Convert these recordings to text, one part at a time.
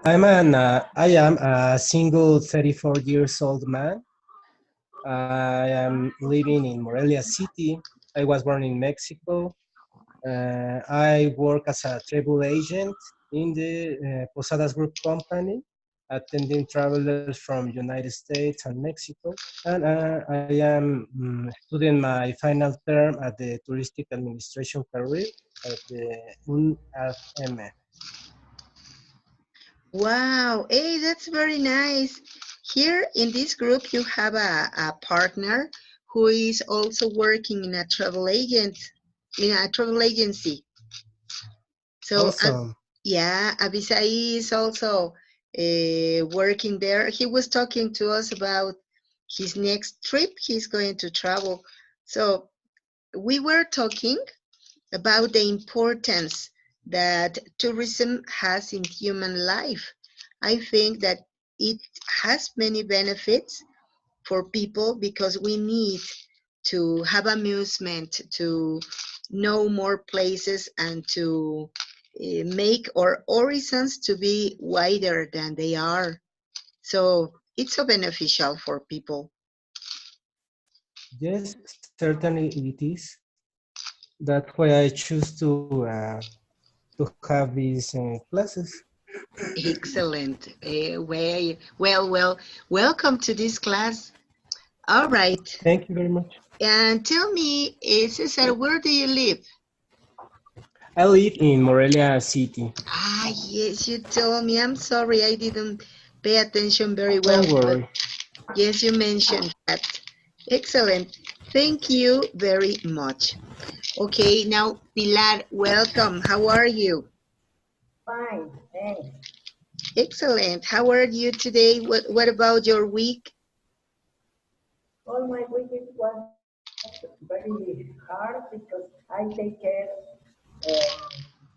I am a single 34 years old man. I am living in Morelia City. I was born in Mexico. I work as a travel agent in the Posadas Group company, attending travelers from United States and Mexico. And I am studying my final term at the Touristic Administration career at the UNAFM. Wow, hey, that's very nice. Here in this group, you have a partner who is also working in a travel agent, in a travel agency. So, Awesome. yeah, Abisai is also working there. He was talking to us about his next trip. He's going to travel. So, we were talking about the importance that tourism has in human life. I think that it has many benefits for people because we need to have amusement, to know more places, and to make our horizons to be wider than they are. So it's so beneficial for people. Yes, certainly it is. That's why I choose to have these classes. Excellent. Welcome to this class. All right. Thank you very much. And tell me, Cesar, where do you live? I live in Morelia City. Ah, yes, you told me. I'm sorry, I didn't pay attention very well, Don't but worry. yes, you mentioned that. Excellent. Thank you very much. Okay, now, Pilar, welcome. How are you? Fine, thanks. Excellent. How are you today? What about your week? All my weekend was very hard because I take care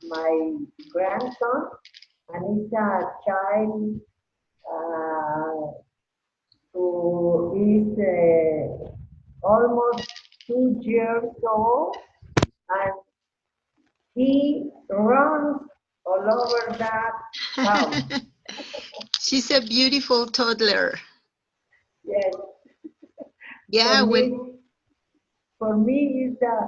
my grandson, and he's a child uh, who is almost 2 years old, and he runs all over that house. She's a beautiful toddler. Yes, for Yeah, when me, for me, is the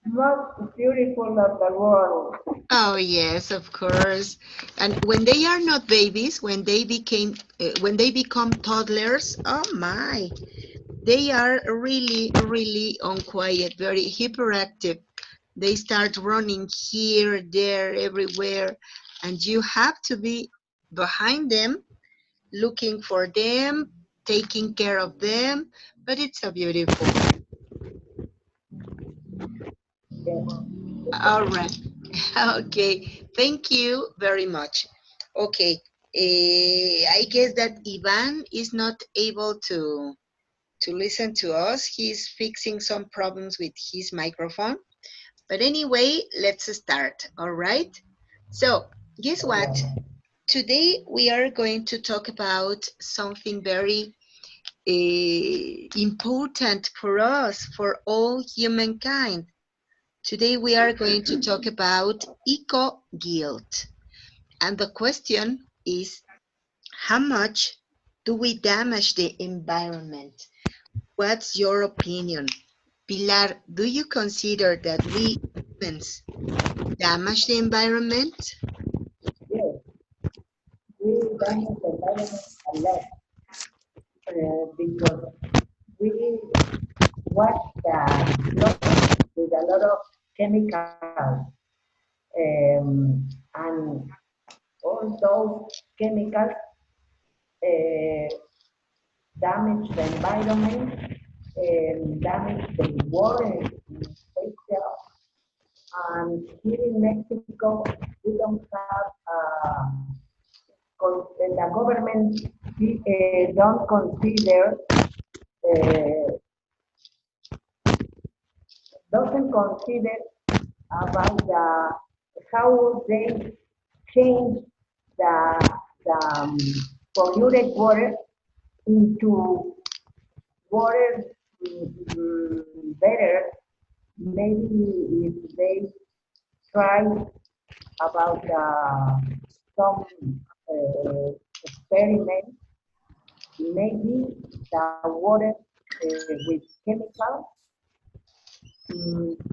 most beautiful of the world. oh yes, of course. And when they are not babies, when they become toddlers, oh my, they are really, really unquiet, very hyperactive. They start running here, there, everywhere, and you have to be behind them, looking for them, taking care of them. But it's so beautiful. Yes. All right. Okay. Thank you very much. Okay. I guess that Ivan is not able to listen to us. He's fixing some problems with his microphone. But anyway, let's start. All right. So, guess All what? right. Today we are going to talk about something very important for us, for all humankind. Today we are going to talk about eco-guilt. And the question is, how much do we damage the environment? What's your opinion? Pilar, do you consider that we humans damage the environment? Yes, we damage the environment a lot because we wash the clothes with a lot of chemicals, and all those chemicals uh, damage the environment, damage the water itself. And here in Mexico, we don't have the government don't consider uh, doesn't consider about how they change the polluted water into water better. Maybe if they try about some experiment. Maybe the water with chemicals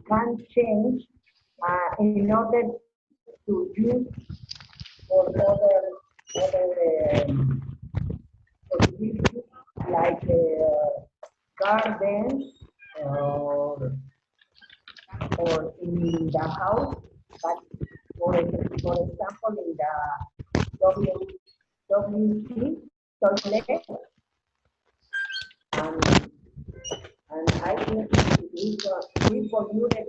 can change in order to use for other activities like gardens or in the house, but for example in the WC toilet, and I think we polluted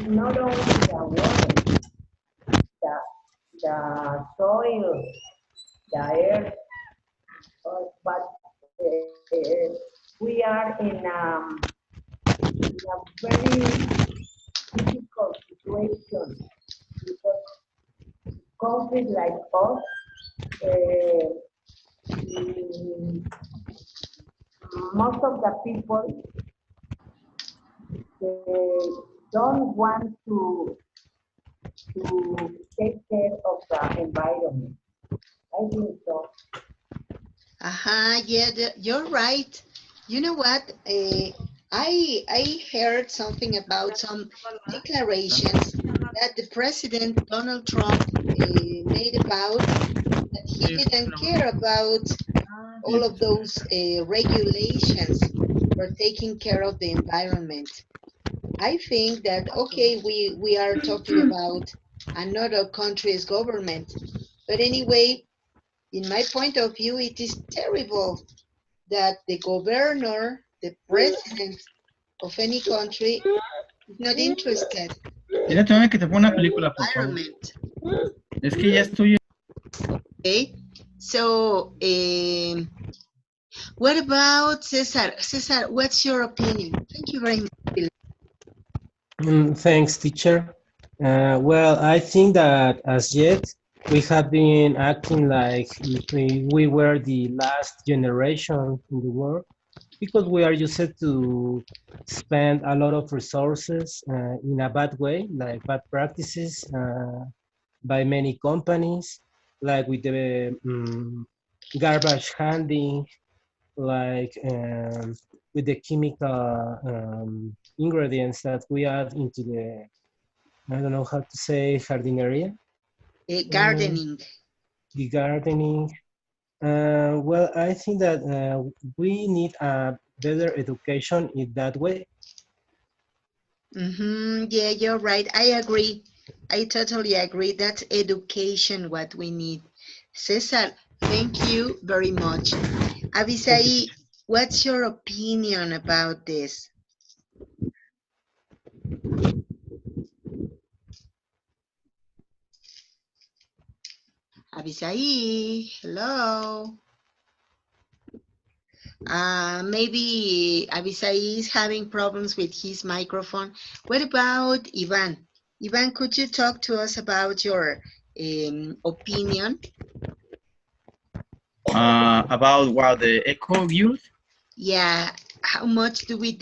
not only the water, the soil, the air, but we are in a very difficult situation because countries like us, mm, most of the people don't want to take care of the environment. I think so. Yeah, you're right. You know what? I heard something about some declarations that the President Donald Trump made about that he didn't care about all of those regulations for taking care of the environment. I think that, okay, we are talking about another country's government, but anyway, in my point of view, it is terrible that the governor, the president of any country is not interested Dile también que te ponga una película, por favor. environment. Es que ya estoy. Okay, so what about Cesar? Cesar, what's your opinion? Thank you very much. Thanks, teacher. Well, I think that as yet we have been acting like if we were the last generation in the world because we are used to spend a lot of resources in a bad way, like bad practices by many companies, like with the garbage handling, like with the chemical ingredients that we add into the, I don't know how to say, jardineria. Gardening. The gardening. Well, I think that we need a better education in that way. Yeah, you're right. I agree. I totally agree. That's education what we need. Cesar, thank you very much. Avisai, what's your opinion about this? Avisai, hello. Maybe Avisai is having problems with his microphone. What about Ivan? Ivan, could you talk to us about your opinion? About what, the eco youth? Yeah, how much do we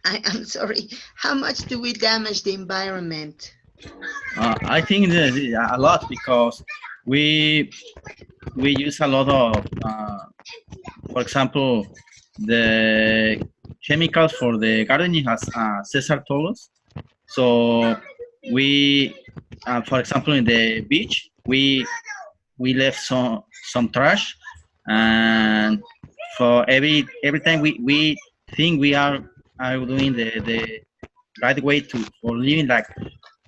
I'm sorry, how much do we damage the environment? I think that a lot because we use a lot of, for example, the chemicals for the gardening, as Cesar told us. So we, for example, in the beach, we left some trash, and for every time we think we are doing the right way for living,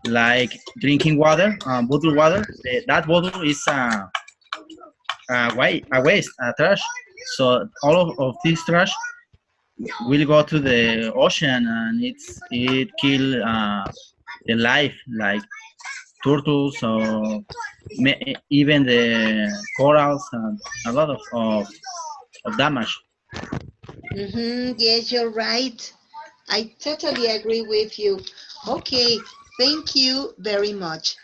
like drinking water, bottled water. That bottle is a waste, a trash. So all of this trash will go to the ocean, and it kill the life, like turtles, or even the corals, and a lot of damage. Yes, you're right. I totally agree with you. Okay, thank you very much.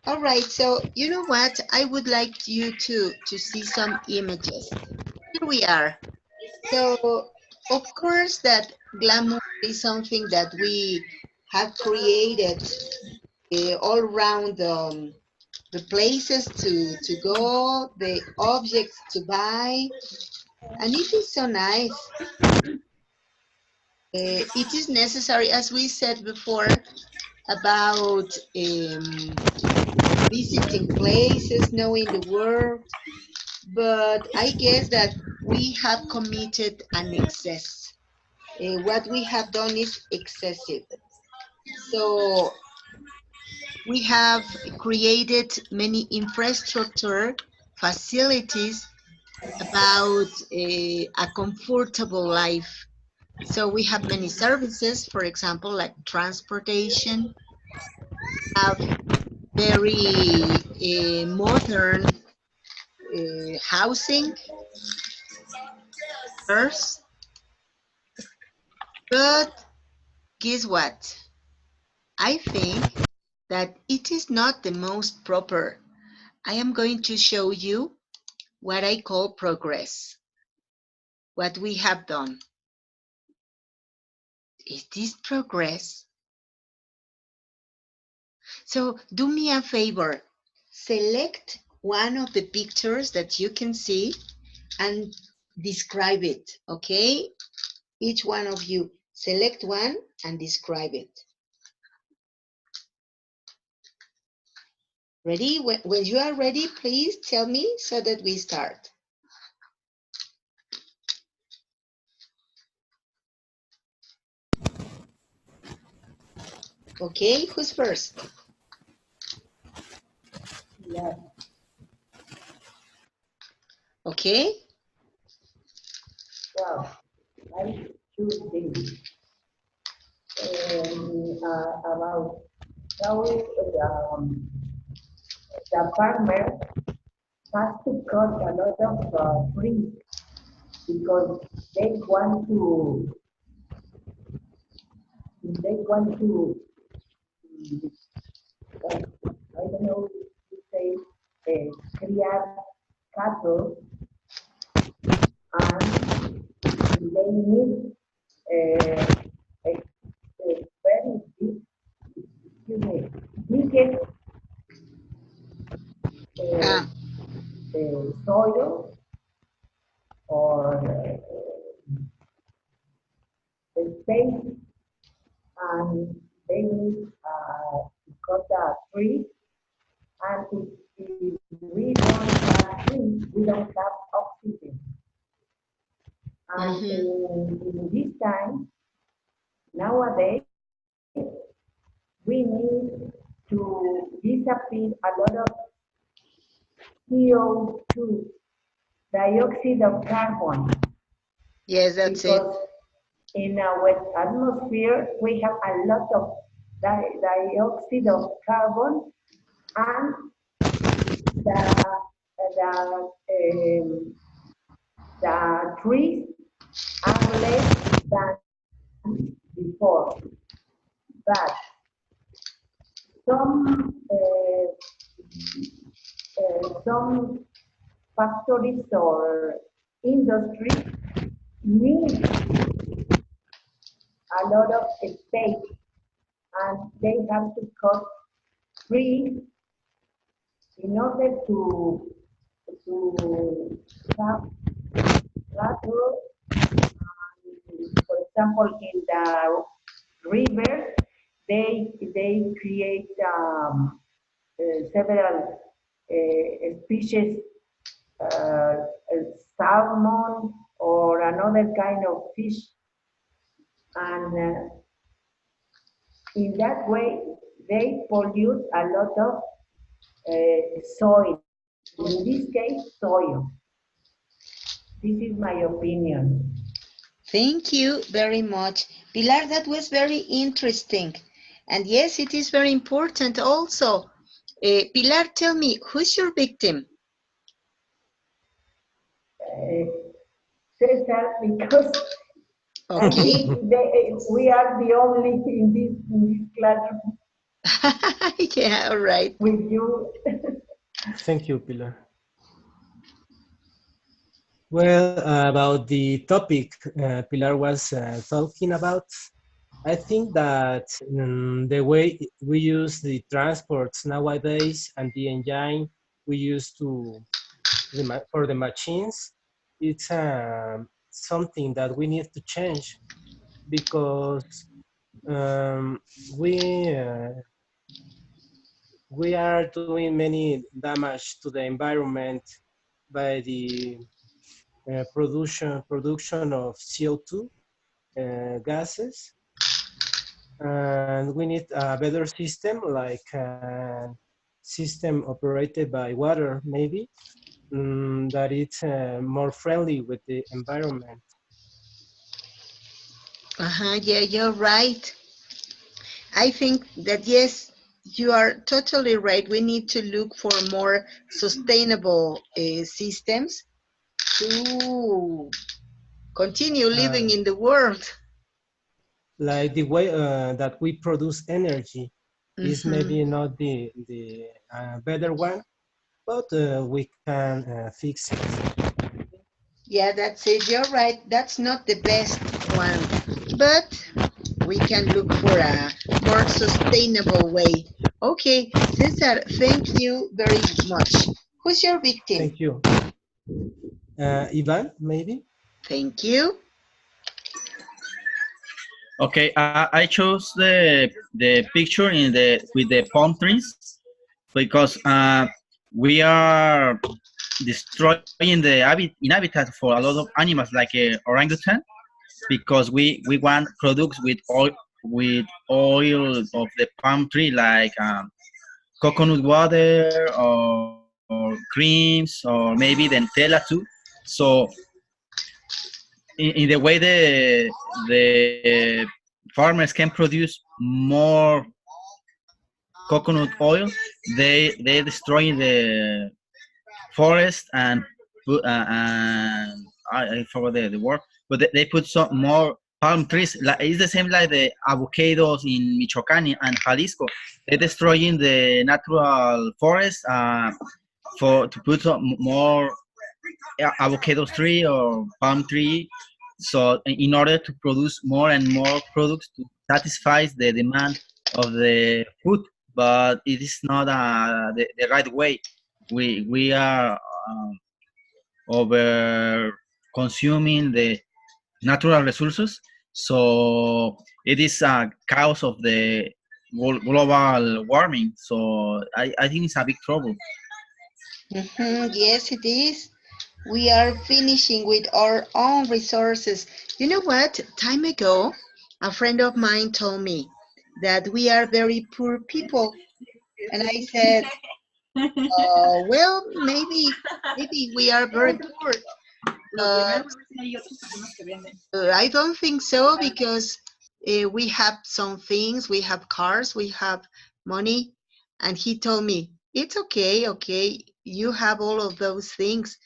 All right, so you know what? I would like you to see some images. Here we are. So, of course, that glamour is something that we have created all around the places to go, the objects to buy, and it is so nice. It is necessary, as we said before, about visiting places, knowing the world, but I guess that we have committed an excess. What we have done is excessive. So we have created many infrastructure facilities about a comfortable life. So we have many services, for example, like transportation, have very modern housing, first, but guess what? I think that it is not the most proper. I am going to show you what I call progress, what we have done. Is this progress? So do me a favor, select one of the pictures that you can see and describe it, okay? Each one of you, select one and describe it. Ready? When you are ready, please tell me so that we start. Okay, who's first? Yeah. Okay, Well, I choose this about how the farmer has to cut a lot of trees because they want to I don't know if you say criar cattle, and they need uh, a very big, excuse me, biggest uh, ah, soil or space, and they need to cut the trees. And if we don't have trees, we don't have oxygen. And in this time, nowadays, we need to disappear a lot of CO2, dioxide of carbon, yes, that's it. because in our atmosphere we have a lot of dioxide of carbon, and the trees are less than before. But some factories or industries need a lot of space, and they have to cut trees in order to have water. For example, in the river, they create several species, uh, salmon or another kind of fish, and in that way they pollute a lot of soil. In this case, soil. This is my opinion. Thank you very much. Pilar, that was very interesting. And yes, it is very important also. Pilar, tell me, who's your victim? Cesar, because I Okay. think we are the only in this classroom Yeah, all right. with you. Thank you, Pilar. Well, about the topic Pilar was talking about, I think that the way we use the transports nowadays and the engine we use for the machines, it's something that we need to change because um, we uh, we are doing many damage to the environment by the production of CO2 gases, and we need a better system like a system operated by water maybe, that it's more friendly with the environment. Yeah, you're right. I think that yes, you are totally right. We need to look for more sustainable systems to continue living Uh, in the world. like the way that we produce energy is Hmm. maybe not the better one, but we can fix it. Yeah, that's it. You're right. That's not the best one, but we can look for a more sustainable way. Okay, Cesar, thank you very much. Who's your victim? Thank you. Ivan, maybe? Thank you. Okay, I chose the picture in the with the palm trees because we are destroying the inhabitat for a lot of animals like orangutan because we want products with oil of the palm tree like coconut water or creams or maybe the Nutella too. So in the way the farmers can produce more coconut oil, they destroy the forest and I forgot the word, but they put some more palm trees. Like, it's the same like the avocados in Michoacán and Jalisco. They're destroying the natural forest for to put some more avocado tree or palm tree. So in order to produce more and more products to satisfy the demand of the food, but it is not the right way. We are over consuming the natural resources, so it is a cause of the global warming. So I think it's a big trouble. Yes, it is. We are finishing with our own resources. You know what? Time ago, a friend of mine told me that we are very poor people. And I said, well, maybe we are very poor, but I don't think so because we have some things, we have cars, we have money. And he told me, it's okay, okay, you have all of those things.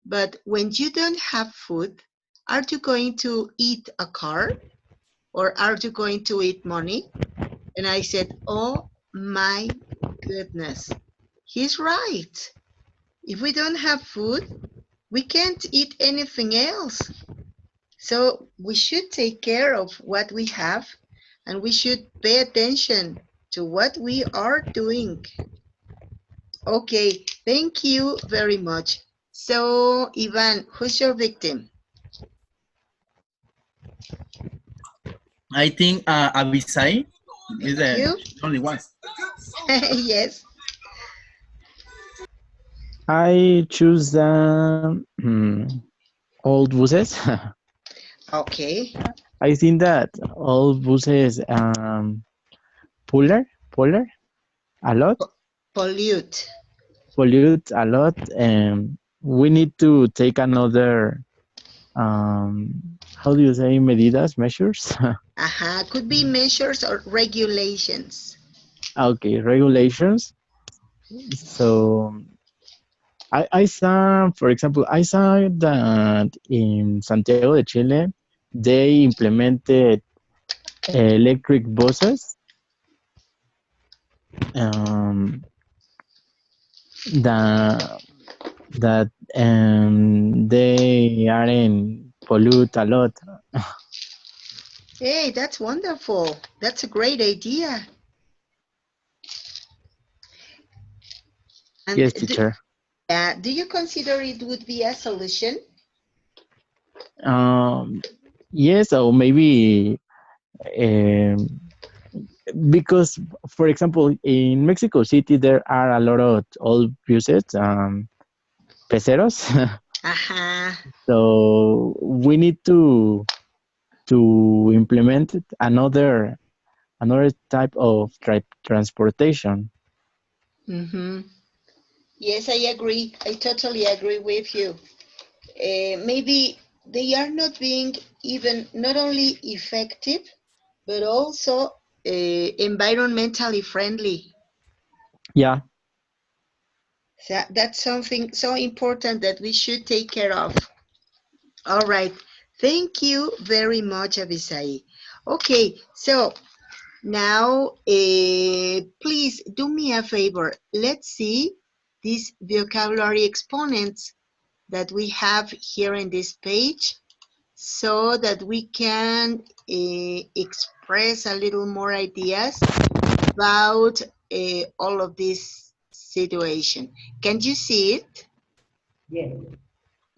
But when you don't have food, are you going to eat a car or are you going to eat money? And I said, oh my goodness, he's right. If we don't have food, we can't eat anything else. So we should take care of what we have and we should pay attention to what we are doing. Okay, thank you very much. So, Ivan, who's your victim? I think Abisai is Thank the you. only one. Yes. I choose the old buses. Okay. I think that old buses pollute a lot, Pollute. pollute a lot, and we need to take another how do you say measures? Could be measures or regulations. Okay, regulations. So I saw, for example, I saw that in Santiago de Chile, they implemented electric buses um, that they aren't pollute a lot. Hey, that's wonderful. That's a great idea. And Yes, teacher. do you consider it would be a solution? Um, yes, or maybe um, because, for example, in Mexico City there are a lot of old buses, peceros. Uh-huh. So we need to implement another type of transportation. Mm-hmm. Yes, I agree. I totally agree with you. Maybe they are not being even not only effective, but also environmentally friendly. Yeah. So that's something so important that we should take care of. All right. Thank you very much, Avisai. Okay, so now please do me a favor. Let's see these vocabulary exponents that we have here in this page so that we can express a little more ideas about all of this situation. Can you see it? Yes.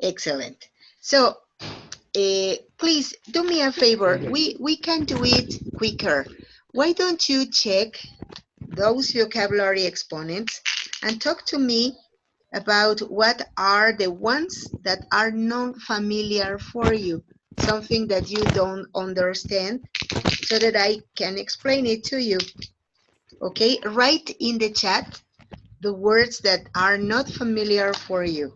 Excellent. So please do me a favor. We can do it quicker. Why don't you check those vocabulary exponents and talk to me about what are the ones that are non-familiar for you, something that you don't understand, so that I can explain it to you. Okay, write in the chat the words that are not familiar for you.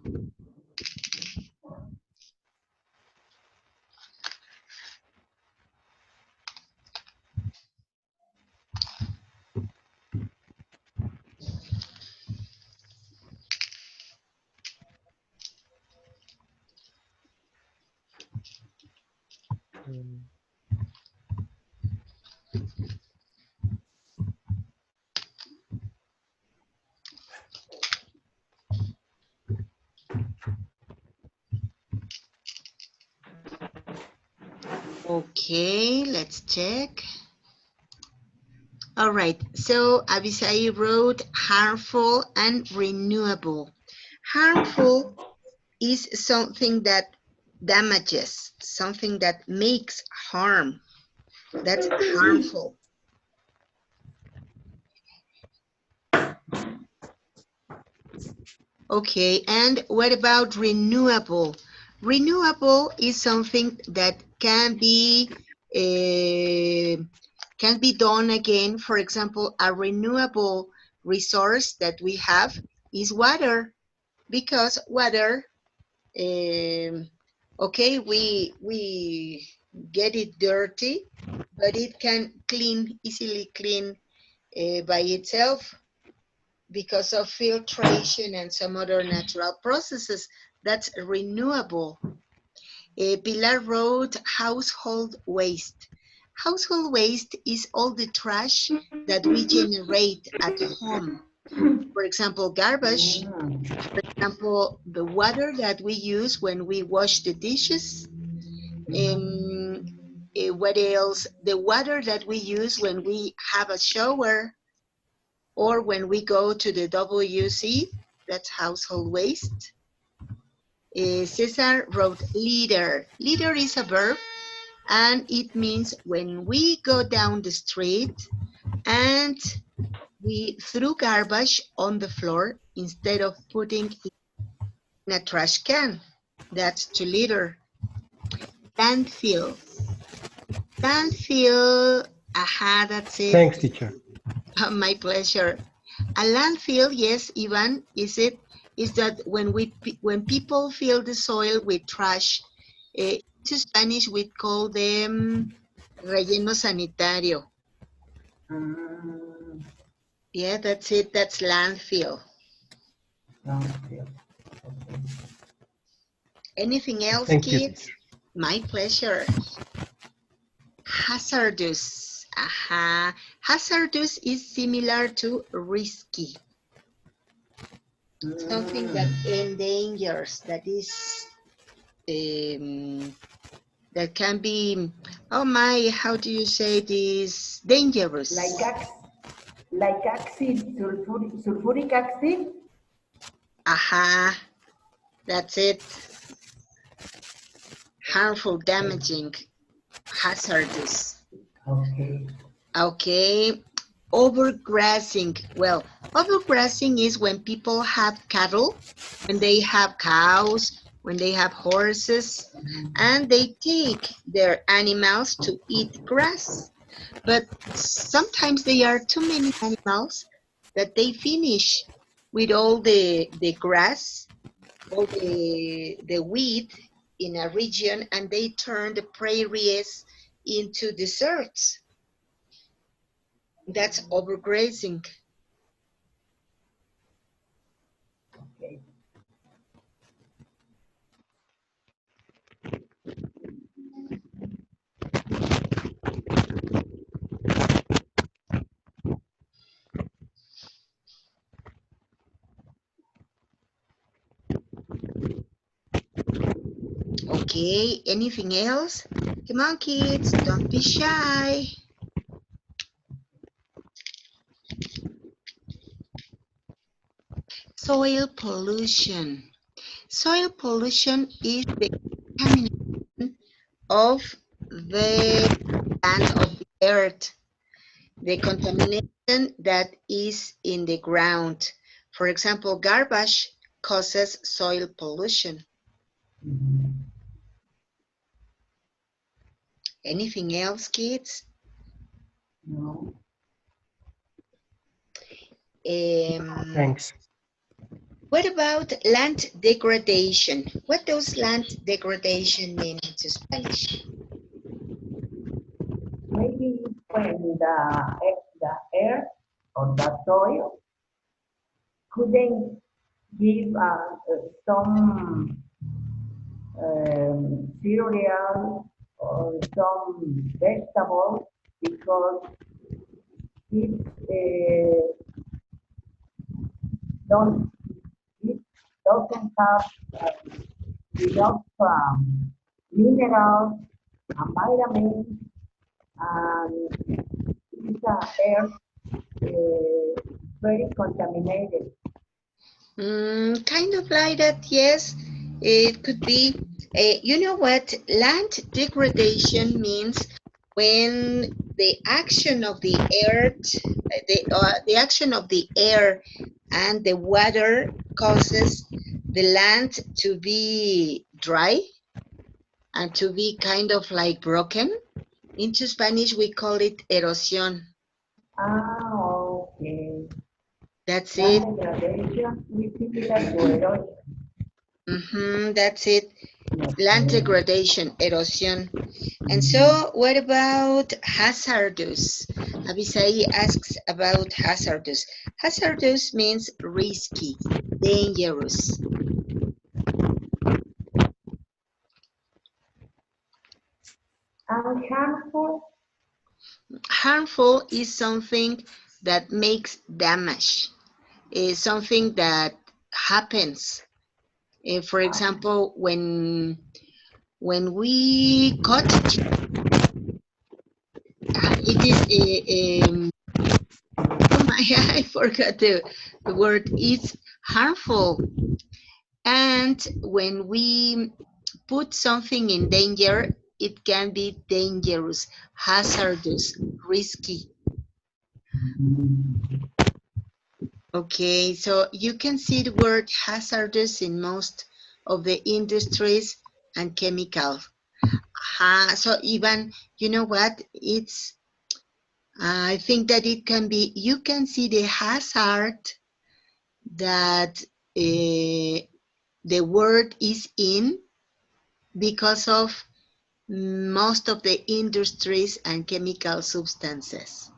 Okay, let's check. All right, so Avisai wrote harmful and renewable. Harmful is something that damages, something that makes harm. That's harmful. Okay, and what about renewable? Renewable is something that can be done again. For example, a renewable resource that we have is water, because water, okay, we get it dirty, but it can easily clean by itself because of filtration and some other natural processes. That's renewable. Pilar wrote household waste. Household waste is all the trash that we generate at home. For example, garbage. For example, the water that we use when we wash the dishes. What else? The water that we use when we have a shower or when we go to the WC. That's household waste. Cesar wrote litter. Litter is a verb, and it means when we go down the street and we threw garbage on the floor instead of putting it in a trash can. That's to litter. Landfill. Landfill, aha, that's it. Thanks, teacher. My pleasure. A landfill, yes, Ivan, is that when people fill the soil with trash, to Spanish we call them relleno sanitario. Yeah, that's it. That's landfill. Landfill. Okay. Anything else, Thank you, kids? teacher. My pleasure. Hazardous. Aha. Hazardous is similar to risky. Something that endangers, that is that can be, oh my, how do you say this? Dangerous. Like acid, sulfuric acid. Aha, that's it. Harmful, damaging, hazardous. Okay. Okay. Overgrazing. Well, overgrazing is when people have cattle, when they have cows, when they have horses, and they take their animals to eat grass. But sometimes there are too many animals that they finish with all the grass, all the wheat in a region, and they turn the prairies into deserts. That's overgrazing. Okay. Okay, anything else? Come on, kids, don't be shy. Soil pollution. Soil pollution is the contamination of the land of the earth, the contamination that is in the ground. For example, garbage causes soil pollution. Anything else, kids? No. Thanks. What about land degradation? What does land degradation mean into Spanish? Maybe when the earth or the soil couldn't give some cereal or some vegetables because it don't it doesn't have enough minerals and vitamins, and it's air very contaminated. Kind of like that, yes. It could be. You know what? Land degradation means when the action of the earth, the action of the air and the water causes the land to be dry and to be kind of like broken. Into Spanish, we call it erosion. Ah, okay. That's it. Land degradation is similar to erosion. That's it. Land Okay. degradation, erosion. And so, what about hazardous? Abisai asks about hazardous. Hazardous means risky, dangerous. And harmful. Harmful is something that makes damage, is something that happens. For example, when we cut, it is oh my, I forgot the word. It's harmful. And when we put something in danger, it can be dangerous, hazardous, risky. Okay, so you can see the word hazardous in most of the industries and chemicals. So even, you know what, it's, I think that it can be, you can see the hazard that the word is in because of most of the industries and chemical substances.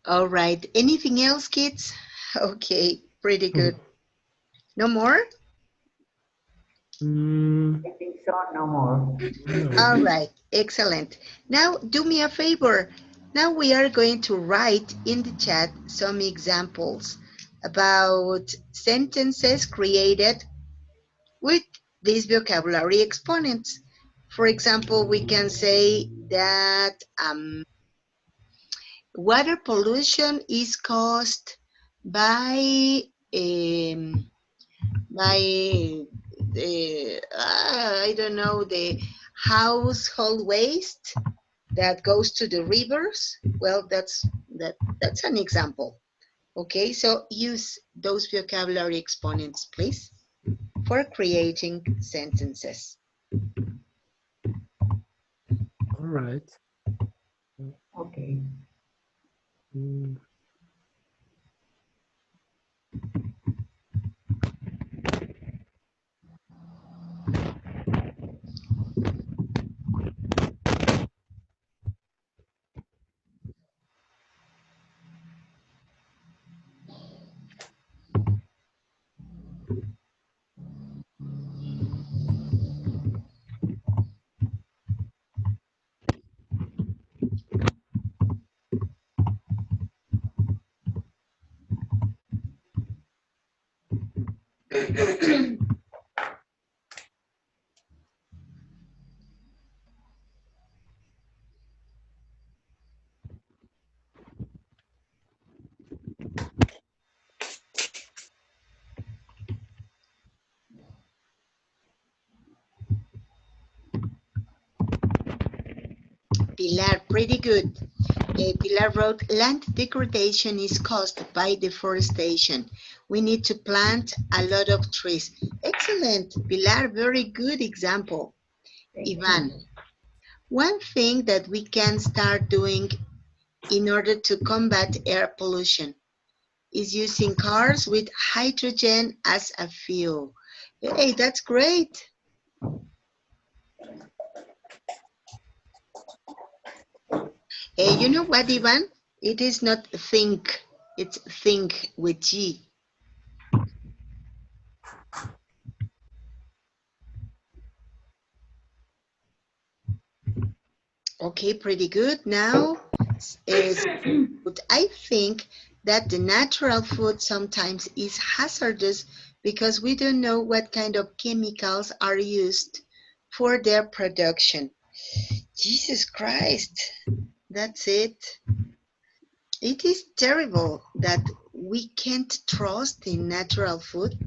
All right, anything else, kids? Okay, pretty good. No more? I think so, no more. All right, excellent. Now, do me a favor. Now we are going to write in the chat some examples about sentences created with these vocabulary exponents. For example, we can say that water pollution is caused by by I don't know, the household waste that goes to the rivers. Well, that's an example. Okay, so use those vocabulary exponents, please, for creating sentences. All right. Okay. Mm, Pilar, pretty good. Pilar wrote, land degradation is caused by deforestation. We need to plant a lot of trees. Excellent, Pilar, very good example. Thank Ivan, you. one thing that we can start doing in order to combat air pollution is using cars with hydrogen as a fuel. Hey, that's great. You know what, Ivan? It is not think, it's think with G. Okay, pretty good. Now, I think that the natural food sometimes is hazardous because we don't know what kind of chemicals are used for their production. Jesus Christ, that's it. It is terrible that we can't trust in natural food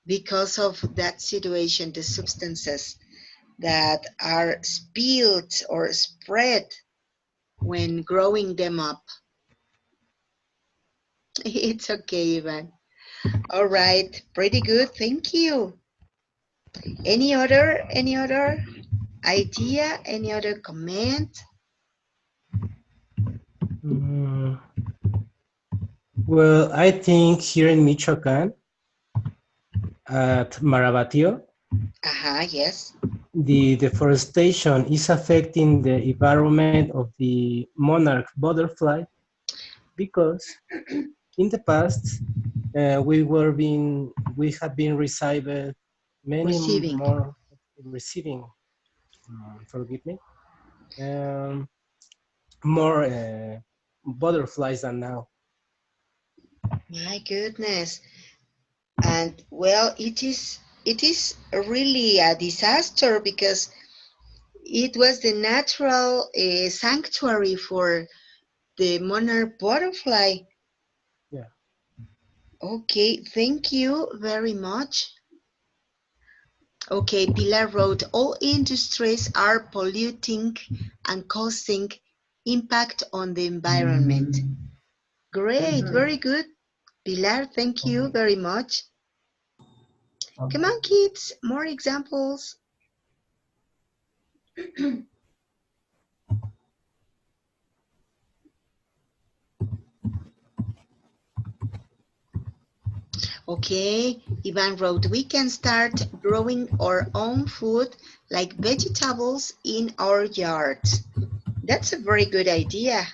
because of that situation, the substances that are spilled or spread when growing them up. It's okay, Ivan. All right, pretty good. Thank you. Any other idea? Any other comment? mm, well, I think here in Michoacan, at Marabatío, Yes. the deforestation is affecting the environment of the monarch butterfly because in the past we have been receiving many Receiving. more receiving forgive me um, more butterflies than now. My goodness. And well, it is really a disaster because it was the natural sanctuary for the monarch butterfly. Yeah. Okay, thank you very much. Okay, Pilar wrote, all industries are polluting and causing impact on the environment. Great, very good. Pilar, thank you very much. Come Okay. on, kids, more examples. Okay, Ivan wrote, we can start growing our own food like vegetables in our yards. That's a very good idea.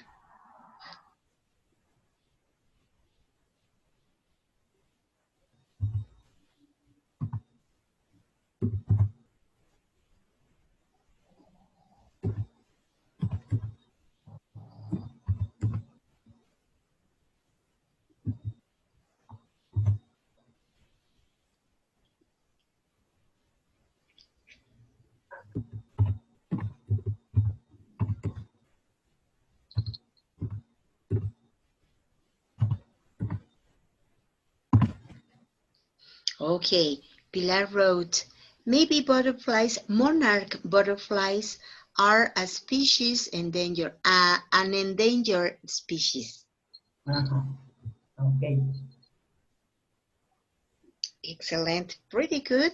Okay, Pilar wrote, maybe butterflies, monarch butterflies, are a species endangered, an endangered species. Okay. Excellent, pretty good.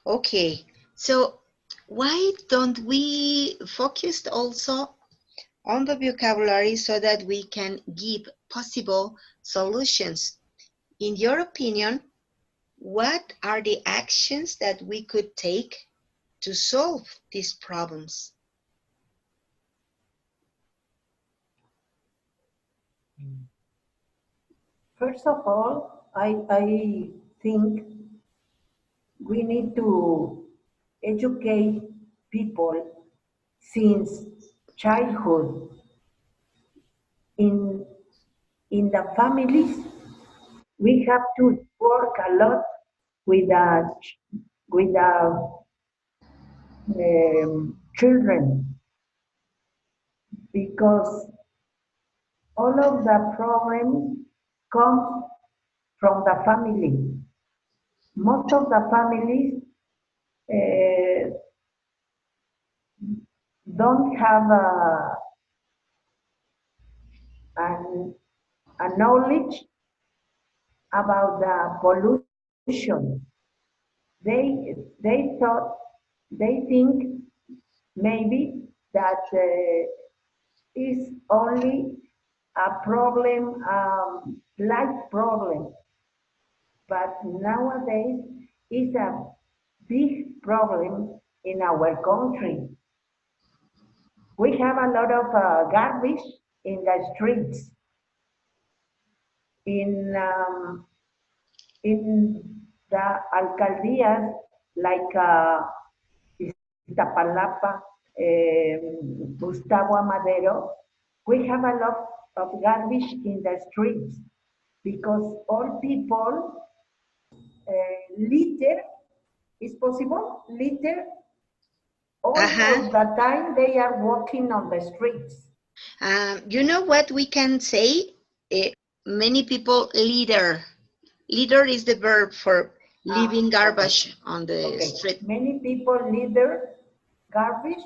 Okay, so why don't we focus also on the vocabulary so that we can give possible solutions? In your opinion, what are the actions that we could take to solve these problems? First of all, I think we need to educate people since childhood in the families. We have to work a lot with the children because all of the problems come from the family. Most of the families uh, don't have an, a knowledge about the pollution. They thought, they think maybe that is only a problem, light problem, but nowadays it's a big problem in our country. We have a lot of garbage in the streets. In the alcaldías like Iztapalapa, Gustavo Amadero, we have a lot of garbage in the streets because all people litter, is possible, litter all of the time they are walking on the streets. You know what we can say? Many people litter. Litter is the verb for leaving garbage on the street. Many people litter garbage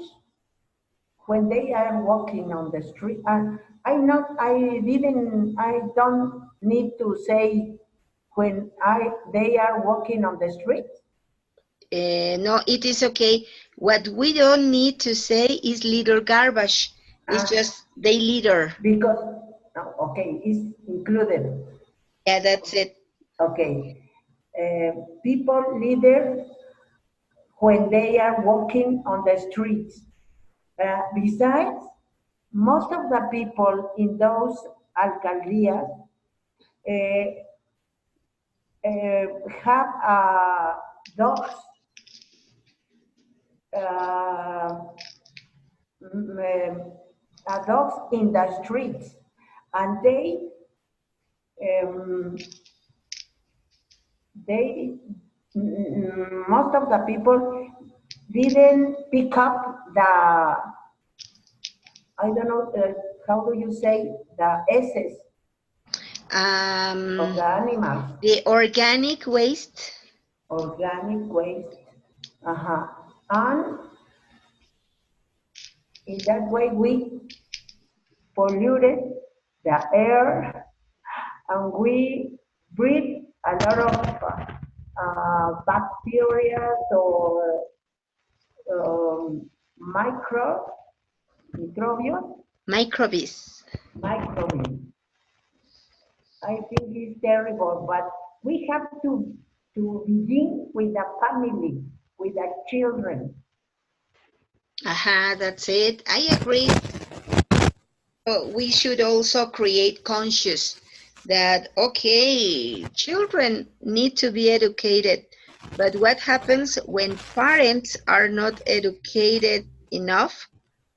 when they are walking on the street. I don't need to say when they are walking on the street. No, it is okay. What we don't need to say is litter garbage. It's just they litter. Because, okay, it's included. Yeah, that's it. Okay. People litter when they are walking on the streets. Besides, most of the people in those alcaldías have dogs, dogs in the streets, and most of the people didn't pick up the, I don't know, how do you say, the S's of the animals. The organic waste. Organic waste. And in that way we polluted the air and we breathe a lot of bacteria or Microbes. I think it's terrible, but we have to begin with the family, with the children. That's it. I agree. We should also create conscious that, okay, children need to be educated, but what happens when parents are not educated enough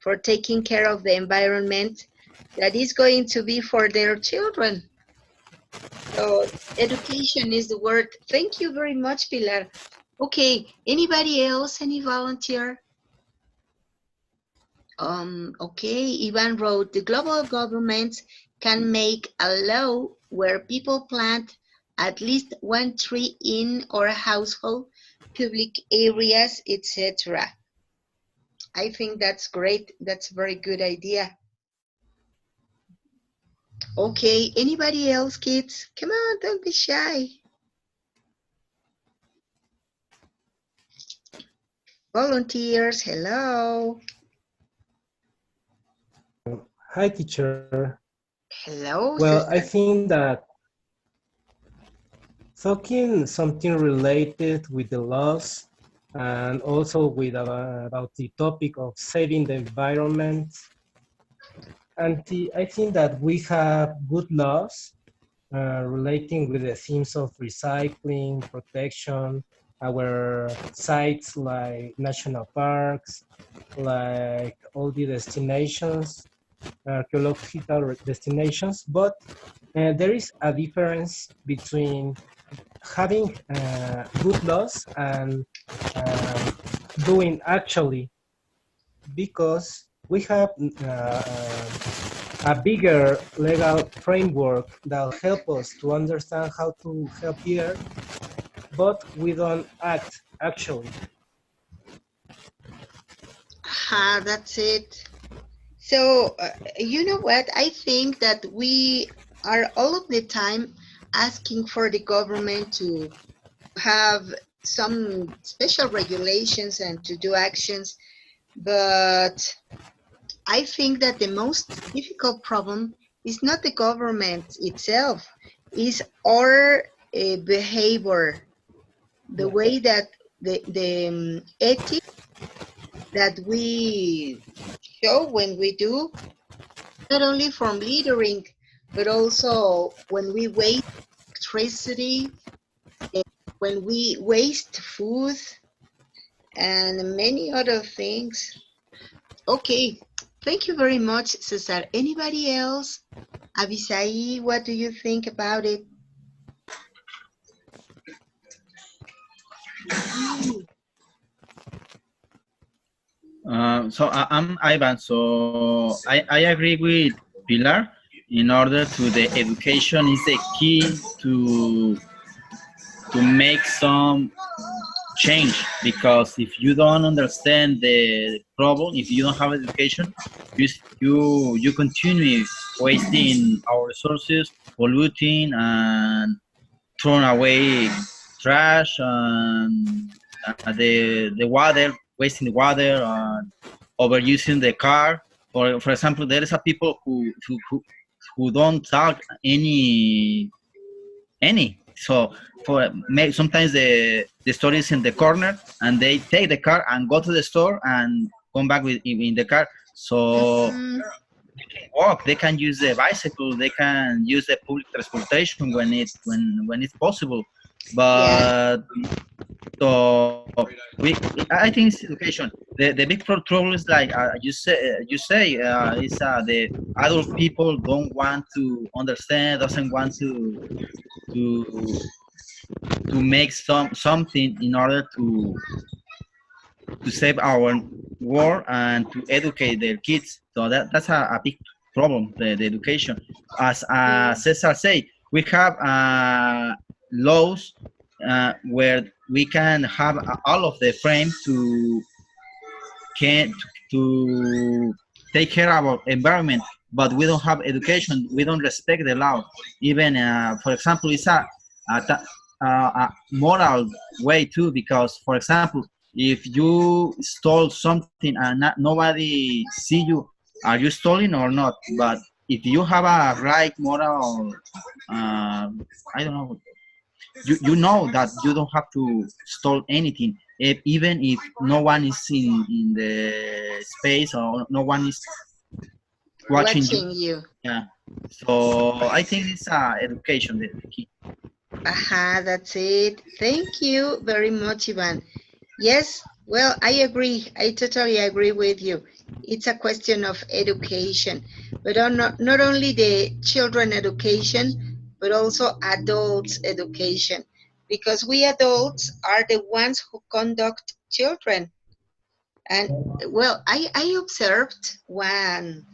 for taking care of the environment that is going to be for their children? So education is the word. Thank you very much, Pilar. Okay, anybody else, any volunteer? Okay, Ivan wrote, the global governments can make a law where people plant at least one tree in our household, public areas, etc. I think that's great. That's a very good idea. Okay, anybody else, kids? Come on, don't be shy. Volunteers, hello. Hi, teacher. Hello, Well, I Cesar. think that talking something related with the laws and also with about the topic of saving the environment. I think that we have good laws relating with the themes of recycling, protection, our sites like national parks, like all the destinations, archaeological destinations, but there is a difference between having good laws and um, doing actually, because we have a bigger legal framework that help us to understand how to help the earth, but we don't act actually. That's it. So, you know what? I think that we are all of the time asking for the government to have some special regulations and to do actions, but I think that the most difficult problem is not the government itself, is our behavior, the Yeah. way that the ethics that we show when we do, not only from littering, but also when we waste electricity, eh, when we waste food, and many other things. Okay, thank you very much, Cesar. Anybody else? Avisai, what do you think about it? I'm Ivan. So I agree with Pilar. In order to the education is the key to make some change, because if you don't understand the problem, if you don't have education, you continue wasting our resources, polluting and throwing away trash and the water, wasting the water and overusing the car. For example, there is a people who don't talk any. So sometimes the store is in the corner and they take the car and go to the store and come back with in the car. So Mm, they can walk, they can use the bicycle, they can use the public transportation when it's possible. yeah, But so I think it's education. The big trouble is like is the adult people don't want to understand, doesn't want to to make something in order to save our world and to educate their kids. So that's a big problem, the education. As yeah. Cesar say, we have laws where we can have all of the frame can to take care of our environment, but we don't have education. We don't respect the law. Even for example, it's a moral way too, because for example, if you stole something and nobody see you, are you stealing or not? But if you have a right moral, I don't know, you know that you don't have to store anything, even if no one is in the space or no one is watching you. Watching you. Yeah. So I think it's education the key. Aha, that's it. Thank you very much, Ivan. Yes, well, I agree. I totally agree with you. It's a question of education, but not only the children education, but also adults education, because we adults are the ones who conduct children. And well, I observed one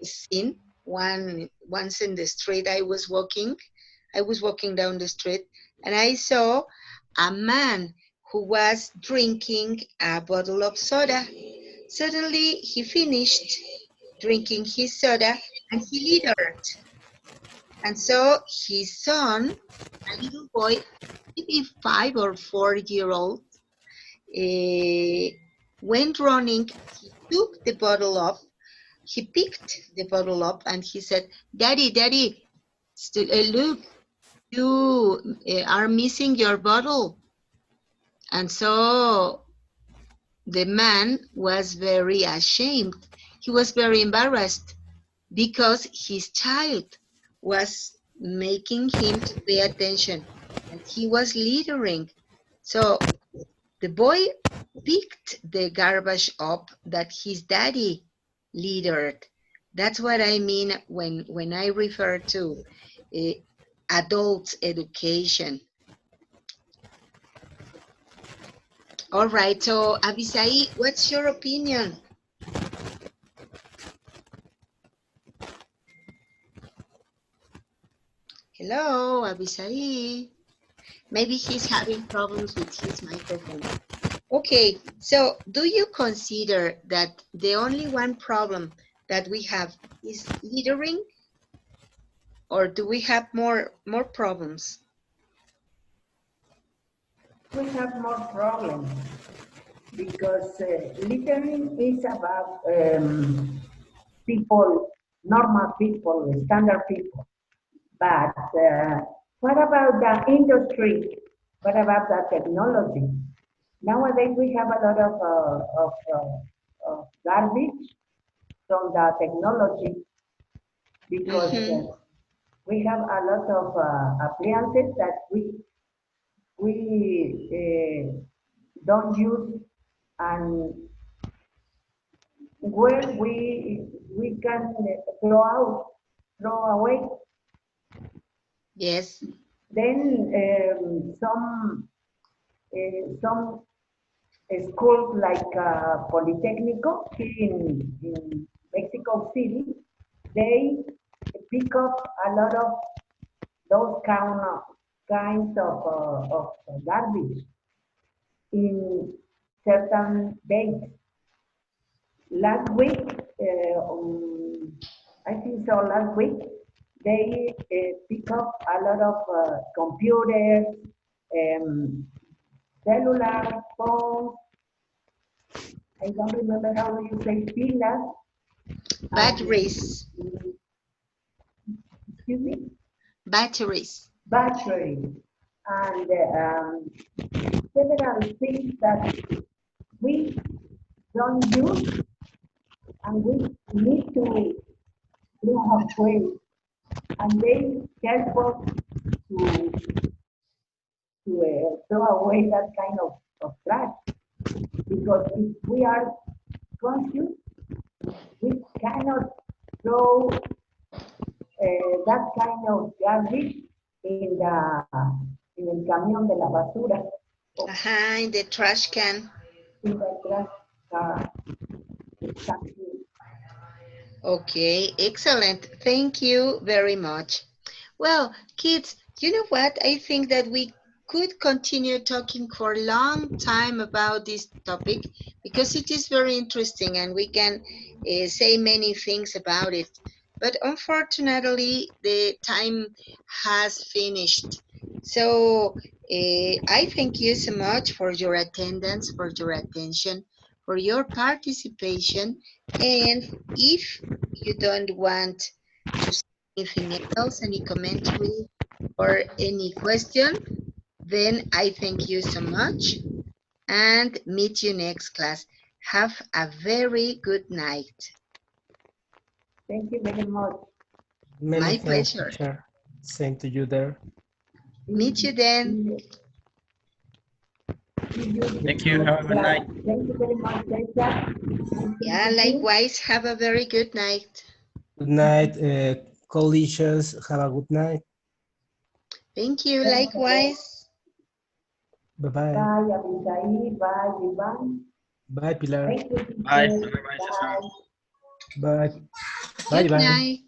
scene once in the street. I was walking down the street, and I saw a man who was drinking a bottle of soda. Suddenly he finished drinking his soda and he littered. And so his son, a little boy, maybe 5 or 4 year old, went running. He took the bottle up. He picked the bottle up and he said, "Daddy, Daddy, look, you are missing your bottle." And so the man was very ashamed. He was very embarrassed because his child was making him to pay attention and he was littering. So the boy picked the garbage up that his daddy littered. That's what I mean when I refer to adult education. All right, so Abisai, what's your opinion? Hello, Abisai. Maybe he's having problems with his microphone. Okay, so do you consider that the only one problem that we have is littering, or do we have more problems? We have more problems because littering is about people, normal people, standard people. But what about the industry? What about the technology? Nowadays we have a lot of garbage from the technology because we have a lot of appliances that we don't use, and where we can throw away. Yes. Then some schools like Politecnico here in Mexico City, they pick up a lot of those kinds of garbage in certain days. Last week, I think so, last week, they pick up a lot of computers, cellular phones. I don't remember how you say pilas. Batteries. Excuse me? Batteries. Batteries. And several things that we don't use and we need to throw away. And they help us to throw away that kind of trash. Because if we are conscious, we cannot throw that kind of garbage in el camión de la basura. In the trash can. In the trash car. Exactly. Okay, excellent. Thank you very much. Well, kids, you know what? I think that we could continue talking for a long time about this topic because it is very interesting and we can say many things about it. But unfortunately, the time has finished. So I thank you so much for your attendance, for your attention, for your participation. And if you don't want to say anything else, any commentary or any question, then I thank you so much and meet you next class. Have a very good night. Thank you very much. Many My thanks, pleasure. teacher. Same to you there. Meet you then. Thank you. Have a good night. Thank you very much, Cesar. Yeah, likewise. Have a very good night. Good night, colleagues. Have a good night. Thank you. Likewise. Bye-bye. Bye, Abisai. Bye, Iván. Bye, Pilar. Thank you, Bye. teacher. Bye, Cesar. Bye. Bye. Bye, Good Iván. night.